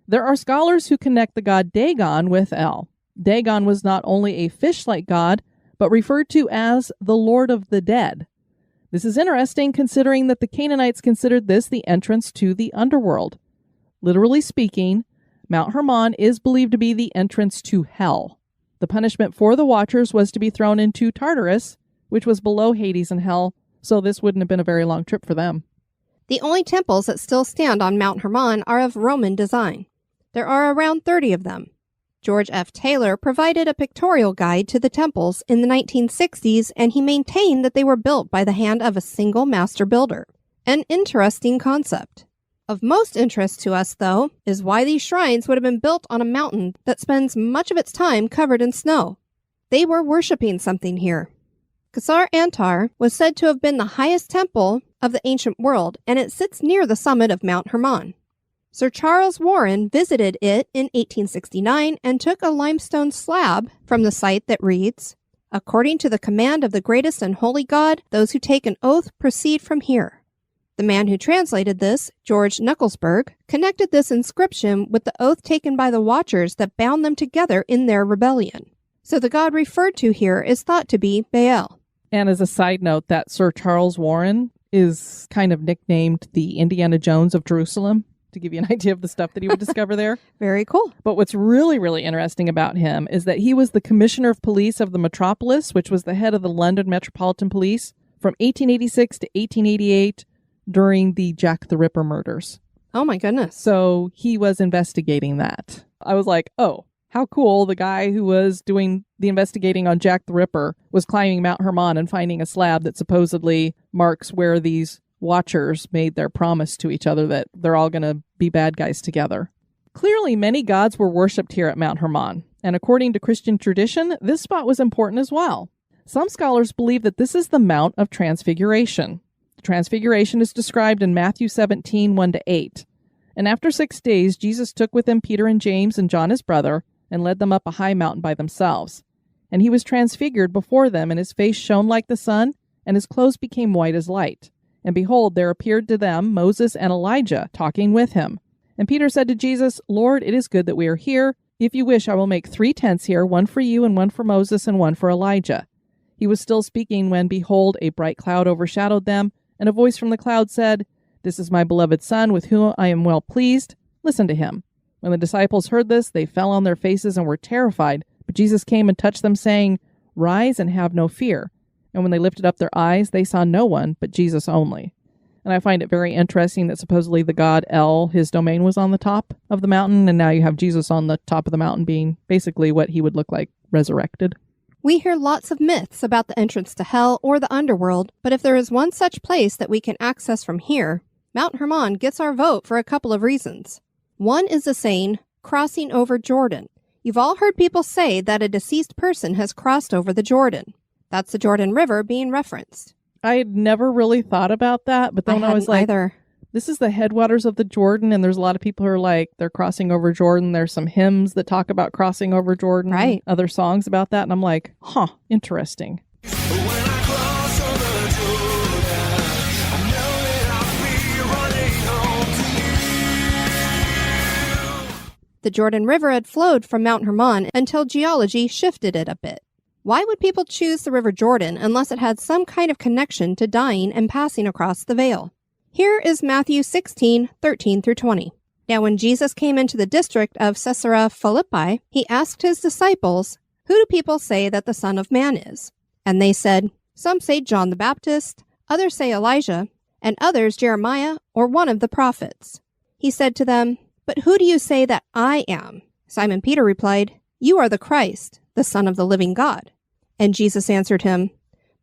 There are scholars who connect the god Dagon with El. Dagon was not only a fish-like god, but referred to as the Lord of the Dead. This is interesting considering that the Canaanites considered this the entrance to the underworld. Literally speaking, Mount Hermon is believed to be the entrance to hell. The punishment for the Watchers was to be thrown into Tartarus, which was below Hades and hell, so this wouldn't have been a very long trip for them. The only temples that still stand on Mount Hermon are of Roman design. There are around 30 of them. George F. Taylor provided a pictorial guide to the temples in the 1960s, and he maintained that they were built by the hand of a single master builder. An interesting concept. Of most interest to us, though, is why these shrines would have been built on a mountain that spends much of its time covered in snow. They were worshipping something here. Qasr Antar was said to have been the highest temple of the ancient world, and it sits near the summit of Mount Hermon. Sir Charles Warren visited it in 1869 and took a limestone slab from the site that reads, "According to the command of the greatest and holy God, those who take an oath proceed from here." The man who translated this, George Knucklesburg, connected this inscription with the oath taken by the Watchers that bound them together in their rebellion. So the god referred to here is thought to be Baal. And as a side note, that Sir Charles Warren is kind of nicknamed the Indiana Jones of Jerusalem, to give you an idea of the stuff that he would discover there. Very cool. But what's really, really interesting about him is that he was the Commissioner of Police of the Metropolis, which was the head of the London Metropolitan Police, from 1886 to 1888 during the Jack the Ripper murders. Oh my goodness. So he was investigating that. I was like, oh, how cool. The guy who was doing the investigating on Jack the Ripper was climbing Mount Hermon and finding a slab that supposedly marks where these Watchers made their promise to each other that they're all going to be bad guys together. Clearly, many gods were worshipped here at Mount Hermon, and according to Christian tradition, this spot was important as well. Some scholars believe that this is the Mount of Transfiguration. The Transfiguration is described in Matthew 17, 1-8. And after 6 days, Jesus took with him Peter and James and John his brother, and led them up a high mountain by themselves. And he was transfigured before them, and his face shone like the sun, and his clothes became white as light. And behold, there appeared to them Moses and Elijah talking with him. And Peter said to Jesus, "Lord, it is good that we are here. If you wish, I will make 3 tents here, one for you and one for Moses and one for Elijah." He was still speaking when, behold, a bright cloud overshadowed them, and a voice from the cloud said, "This is my beloved Son, with whom I am well pleased. Listen to him." When the disciples heard this, they fell on their faces and were terrified. But Jesus came and touched them, saying, "Rise and have no fear." And when they lifted up their eyes, they saw no one but Jesus only. And I find it very interesting that supposedly the god El, his domain was on the top of the mountain, and now you have Jesus on the top of the mountain being basically what he would look like resurrected. We hear lots of myths about the entrance to hell or the underworld, but if there is one such place that we can access from here, Mount Hermon gets our vote for a couple of reasons. One is the saying, crossing over Jordan. You've all heard people say that a deceased person has crossed over the Jordan. That's the Jordan River being referenced. I had never really thought about that, but then I was like, either. This is the headwaters of the Jordan, and there's a lot of people who are like, they're crossing over Jordan. There's some hymns that talk about crossing over Jordan. Right. Other songs about that, and I'm like, interesting. The Jordan River had flowed from Mount Hermon until geology shifted it a bit. Why would people choose the River Jordan unless it had some kind of connection to dying and passing across the veil? Here is Matthew 16, 13-20. Now when Jesus came into the district of Caesarea Philippi, he asked his disciples, "Who do people say that the Son of Man is?" And they said, "Some say John the Baptist, others say Elijah, and others Jeremiah or one of the prophets." He said to them, "But who do you say that I am?" Simon Peter replied, "You are the Christ, the Son of the living God." And Jesus answered him,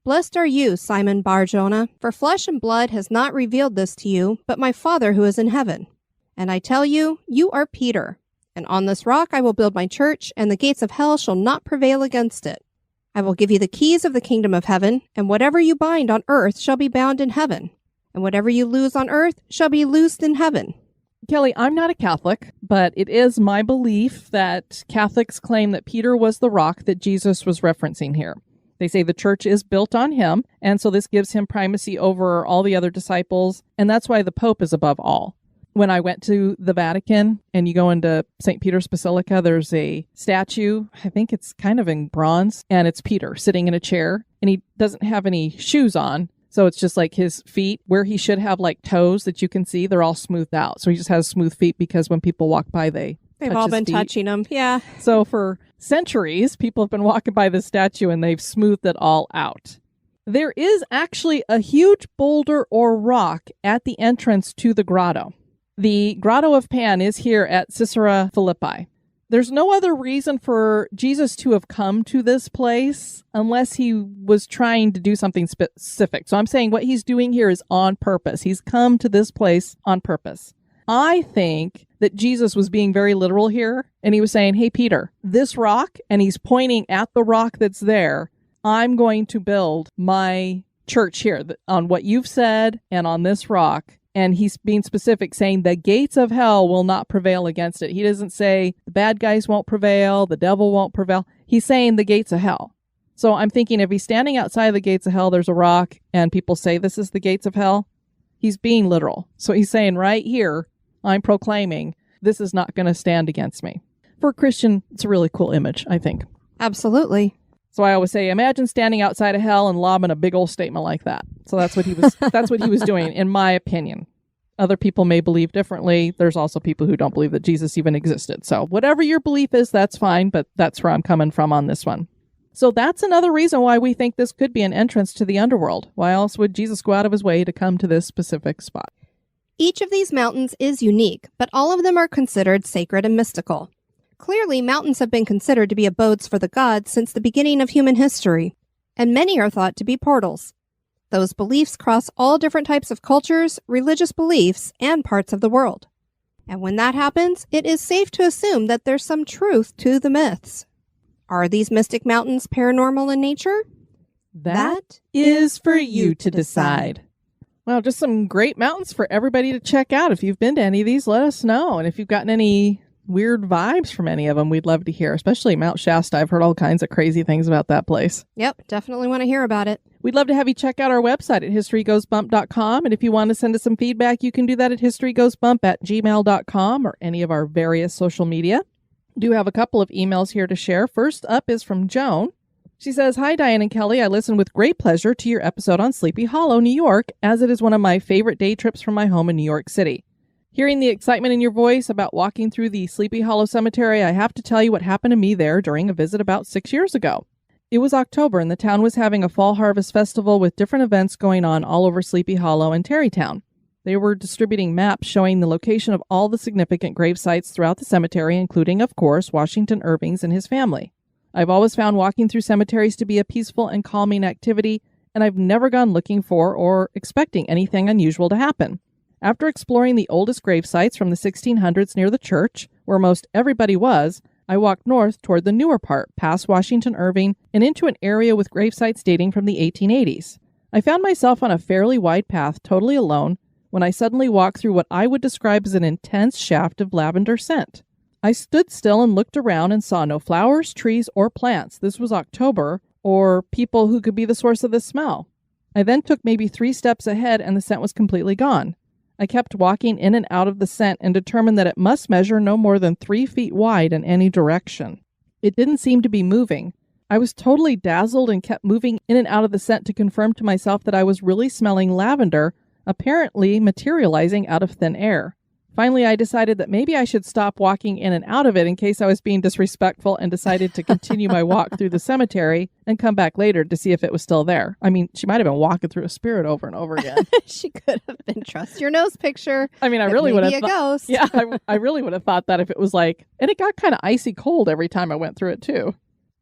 "Blessed are you, Simon Bar-Jonah, for flesh and blood has not revealed this to you, but my Father who is in heaven. And I tell you, you are Peter, and on this rock I will build my church, and the gates of hell shall not prevail against it. I will give you the keys of the kingdom of heaven, and whatever you bind on earth shall be bound in heaven, and whatever you loose on earth shall be loosed in heaven." Kelly, I'm not a Catholic, but it is my belief that Catholics claim that Peter was the rock that Jesus was referencing here. They say the church is built on him, and so this gives him primacy over all the other disciples, and that's why the Pope is above all. When I went to the Vatican, and you go into St. Peter's Basilica, there's a statue, I think it's kind of in bronze, and it's Peter sitting in a chair, and he doesn't have any shoes on. So it's just like his feet, where he should have like toes that you can see, they're all smoothed out. So he just has smooth feet because when people walk by, they've all been touching them. Yeah. So for centuries, people have been walking by this statue and they've smoothed it all out. There is actually a huge boulder or rock at the entrance to the grotto. The Grotto of Pan is here at Caesarea Philippi. There's no other reason for Jesus to have come to this place unless he was trying to do something specific. So I'm saying what he's doing here is on purpose. He's come to this place on purpose. I think that Jesus was being very literal here, and he was saying, hey, Peter, this rock, and he's pointing at the rock that's there, I'm going to build my church here on what you've said and on this rock. And he's being specific, saying the gates of hell will not prevail against it. He doesn't say the bad guys won't prevail, the devil won't prevail. He's saying the gates of hell. So I'm thinking if he's standing outside the gates of hell, there's a rock, and people say this is the gates of hell, he's being literal. So he's saying right here, I'm proclaiming this is not going to stand against me. For a Christian, it's a really cool image, I think. Absolutely. So I always say, imagine standing outside of hell and lobbing a big old statement like that. So that's what he was. That's what he was doing, in my opinion. Other people may believe differently. There's also people who don't believe that Jesus even existed. So whatever your belief is, that's fine. But that's where I'm coming from on this one. So that's another reason why we think this could be an entrance to the underworld. Why else would Jesus go out of his way to come to this specific spot? Each of these mountains is unique, but all of them are considered sacred and mystical. Clearly, mountains have been considered to be abodes for the gods since the beginning of human history, and many are thought to be portals. Those beliefs cross all different types of cultures, religious beliefs, and parts of the world. And when that happens, it is safe to assume that there's some truth to the myths. Are these mystic mountains paranormal in nature? That is for you to decide. Well, just some great mountains for everybody to check out. If you've been to any of these, let us know. And if you've gotten any weird vibes from any of them, we'd love to hear, especially Mount Shasta. I've heard all kinds of crazy things about that place. Yep, definitely want to hear about it. We'd love to have you check out our website at historygoesbump.com. And if you want to send us some feedback, you can do that at historygoesbump@gmail.com or any of our various social media. We do have a couple of emails here to share. First up is from Joan. She says, hi, Diane and Kelly. I listen with great pleasure to your episode on Sleepy Hollow, New York, as it is one of my favorite day trips from my home in New York City. Hearing the excitement in your voice about walking through the Sleepy Hollow Cemetery, I have to tell you what happened to me there during a visit about 6 years ago. It was October, and the town was having a fall harvest festival with different events going on all over Sleepy Hollow and Tarrytown. They were distributing maps showing the location of all the significant grave sites throughout the cemetery, including, of course, Washington Irving's and his family. I've always found walking through cemeteries to be a peaceful and calming activity, and I've never gone looking for or expecting anything unusual to happen. After exploring the oldest grave sites from the 1600s near the church, where most everybody was, I walked north toward the newer part, past Washington Irving, and into an area with grave sites dating from the 1880s. I found myself on a fairly wide path, totally alone, when I suddenly walked through what I would describe as an intense shaft of lavender scent. I stood still and looked around and saw no flowers, trees, or plants. This was October, or people who could be the source of the smell. I then took maybe 3 steps ahead and the scent was completely gone. I kept walking in and out of the scent and determined that it must measure no more than 3 feet wide in any direction. It didn't seem to be moving. I was totally dazzled and kept moving in and out of the scent to confirm to myself that I was really smelling lavender, apparently materializing out of thin air. Finally, I decided that maybe I should stop walking in and out of it in case I was being disrespectful, and decided to continue my walk through the cemetery and come back later to see if it was still there. I mean, she might have been walking through a spirit over and over again. She could have been trust your nose picture. I mean, I really would have a ghost. Yeah, I really would have thought that if it was like, and it got kind of icy cold every time I went through it too.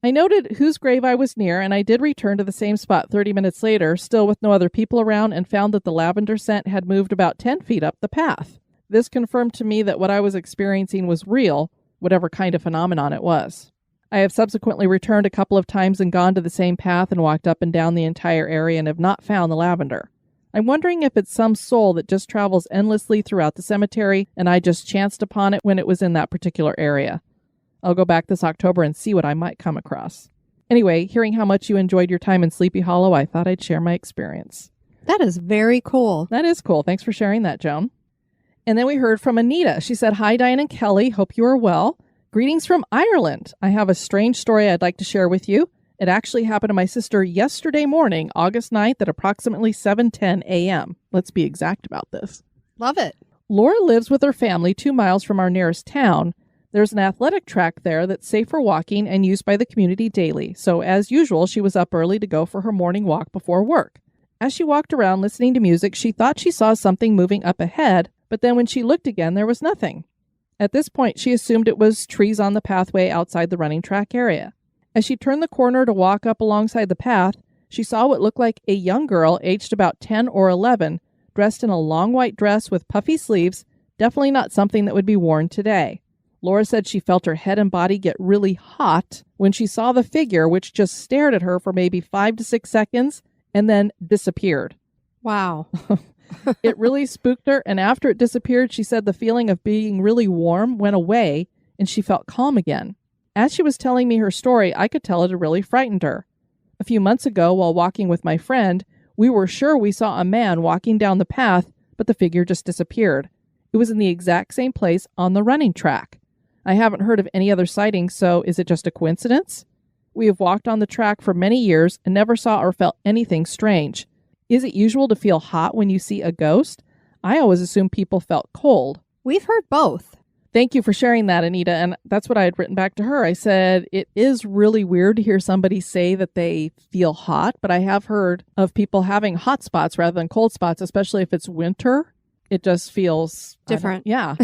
I noted whose grave I was near, and I did return to the same spot 30 minutes later, still with no other people around, and found that the lavender scent had moved about 10 feet up the path. This confirmed to me that what I was experiencing was real, whatever kind of phenomenon it was. I have subsequently returned a couple of times and gone to the same path and walked up and down the entire area and have not found the lavender. I'm wondering if it's some soul that just travels endlessly throughout the cemetery and I just chanced upon it when it was in that particular area. I'll go back this October and see what I might come across. Anyway, hearing how much you enjoyed your time in Sleepy Hollow, I thought I'd share my experience. That is very cool. That is cool. Thanks for sharing that, Joan. And then we heard from Anita. She said, hi, Diane and Kelly. Hope you are well. Greetings from Ireland. I have a strange story I'd like to share with you. It actually happened to my sister yesterday morning, August 9th at approximately 7:10 a.m. Let's be exact about this. Love it. Laura lives with her family 2 miles from our nearest town. There's an athletic track there that's safe for walking and used by the community daily. So as usual, she was up early to go for her morning walk before work. As she walked around listening to music, she thought she saw something moving up ahead, But then when she looked again, there was nothing. At this point, she assumed it was trees on the pathway outside the running track area. As she turned the corner to walk up alongside the path, she saw what looked like a young girl aged about 10 or 11, dressed in a long white dress with puffy sleeves, definitely not something that would be worn today. Laura said she felt her head and body get really hot when she saw the figure, which just stared at her for maybe 5 to 6 seconds and then disappeared. Wow. It really spooked her, and after it disappeared, she said the feeling of being really warm went away and she felt calm again. As she was telling me her story, I could tell it had really frightened her. A few months ago, while walking with my friend, we were sure we saw a man walking down the path, but the figure just disappeared. It was in the exact same place on the running track. I haven't heard of any other sightings, so is it just a coincidence? We have walked on the track for many years and never saw or felt anything strange. Is it usual to feel hot when you see a ghost? I always assumed people felt cold. We've heard both. Thank you for sharing that, Anita. And that's what I had written back to her. I said, it is really weird to hear somebody say that they feel hot, but I have heard of people having hot spots rather than cold spots, especially if it's winter. It just feels different. Yeah.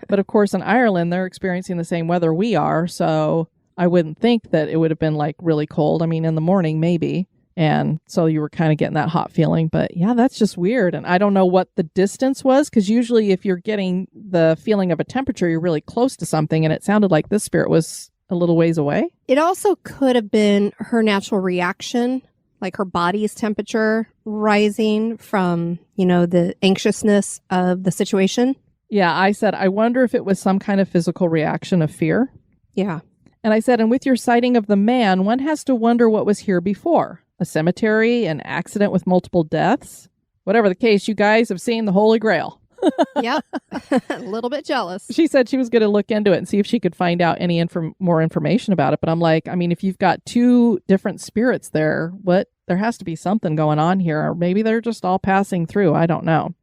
But of course, in Ireland, they're experiencing the same weather we are. So I wouldn't think that it would have been like really cold. I mean, in the morning, maybe. And so you were kind of getting that hot feeling. But yeah, that's just weird. And I don't know what the distance was, because usually if you're getting the feeling of a temperature, you're really close to something. And it sounded like this spirit was a little ways away. It also could have been her natural reaction, like her body's temperature rising from, the anxiousness of the situation. Yeah, I said, I wonder if it was some kind of physical reaction of fear. Yeah. And I said, and with your sighting of the man, one has to wonder what was here before. A cemetery, an accident with multiple deaths. Whatever the case, you guys have seen the Holy Grail. Yep. A little bit jealous. She said she was going to look into it and see if she could find out any more information about it. But I'm like, I mean, if you've got two different spirits there, there has to be something going on here. Or maybe they're just all passing through. I don't know.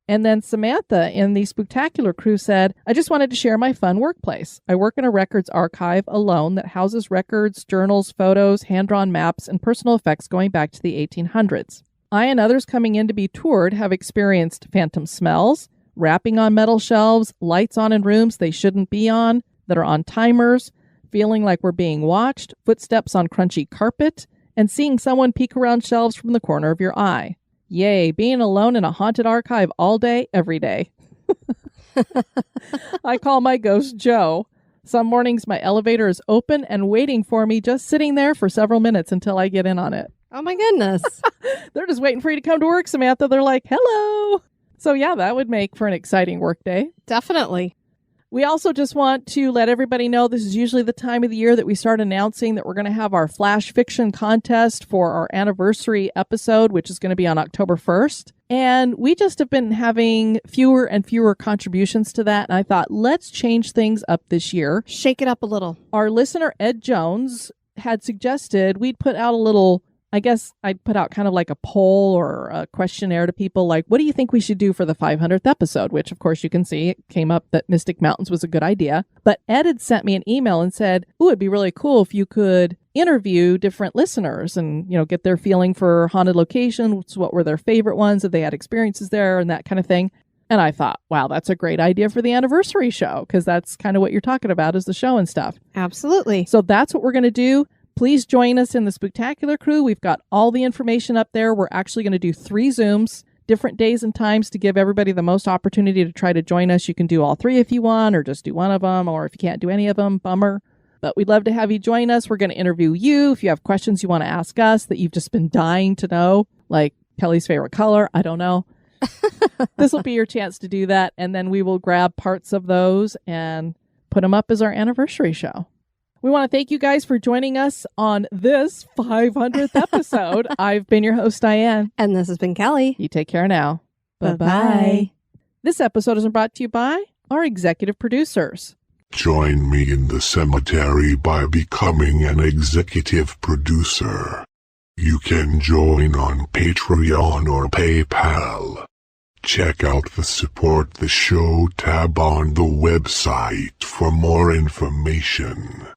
And then Samantha in the Spooktacular crew said, I just wanted to share my fun workplace. I work in a records archive alone that houses records, journals, photos, hand-drawn maps, and personal effects going back to the 1800s. I and others coming in to be toured have experienced phantom smells, rapping on metal shelves, lights on in rooms they shouldn't be on, that are on timers, feeling like we're being watched, footsteps on crunchy carpet, and seeing someone peek around shelves from the corner of your eye. Yay, being alone in a haunted archive all day, every day. I call my ghost Joe. Some mornings my elevator is open and waiting for me, just sitting there for several minutes until I get in on it. Oh my goodness. They're just waiting for you to come to work, Samantha. They're like, hello. So yeah, that would make for an exciting work day. Definitely. We also just want to let everybody know this is usually the time of the year that we start announcing that we're going to have our flash fiction contest for our anniversary episode, which is going to be on October 1st. And we just have been having fewer and fewer contributions to that. And I thought, let's change things up this year. Shake it up a little. Our listener, Ed Jones, had suggested we'd put out a little, I guess I'd put out kind of like a poll or a questionnaire to people like, what do you think we should do for the 500th episode? Which, of course, you can see it came up that Mystic Mountains was a good idea. But Ed had sent me an email and said, ooh, it'd be really cool if you could interview different listeners and, get their feeling for haunted locations. What were their favorite ones, if they had experiences there and that kind of thing. And I thought, wow, that's a great idea for the anniversary show, because that's kind of what you're talking about is the show and stuff. Absolutely. So that's what we're going to do. Please join us in the Spooktacular crew. We've got all the information up there. We're actually going to do 3 Zooms, different days and times to give everybody the most opportunity to try to join us. You can do all 3 if you want, or just do one of them, or if you can't do any of them, bummer. But we'd love to have you join us. We're going to interview you. If you have questions you want to ask us that you've just been dying to know, like Kelly's favorite color, I don't know. This will be your chance to do that. And then we will grab parts of those and put them up as our anniversary show. We want to thank you guys for joining us on this 500th episode. I've been your host, Diane. And this has been Kelly. You take care now. Bye-bye. This episode is brought to you by our executive producers. Join me in the cemetery by becoming an executive producer. You can join on Patreon or PayPal. Check out the Support the Show tab on the website for more information.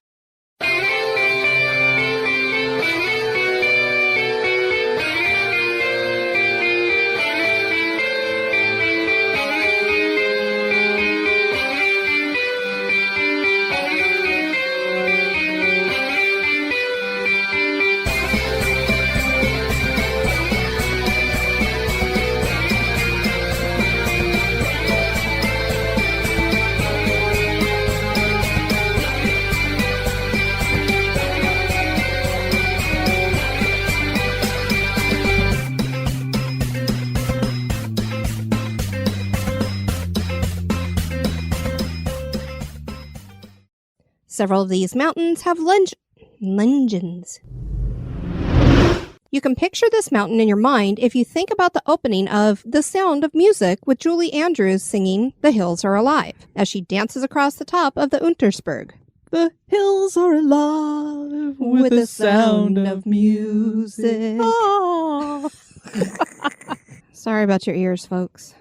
Several of these mountains have legends. You can picture this mountain in your mind if you think about the opening of The Sound of Music with Julie Andrews singing The Hills Are Alive as she dances across the top of the Untersberg. The hills are alive with the sound of music. Oh. Sorry about your ears, folks.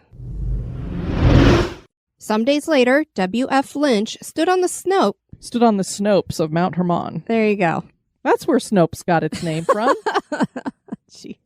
Some days later, W.F. Lynch stood on the Snopes of Mount Hermon. There you go. That's where Snopes got its name from. Jeez.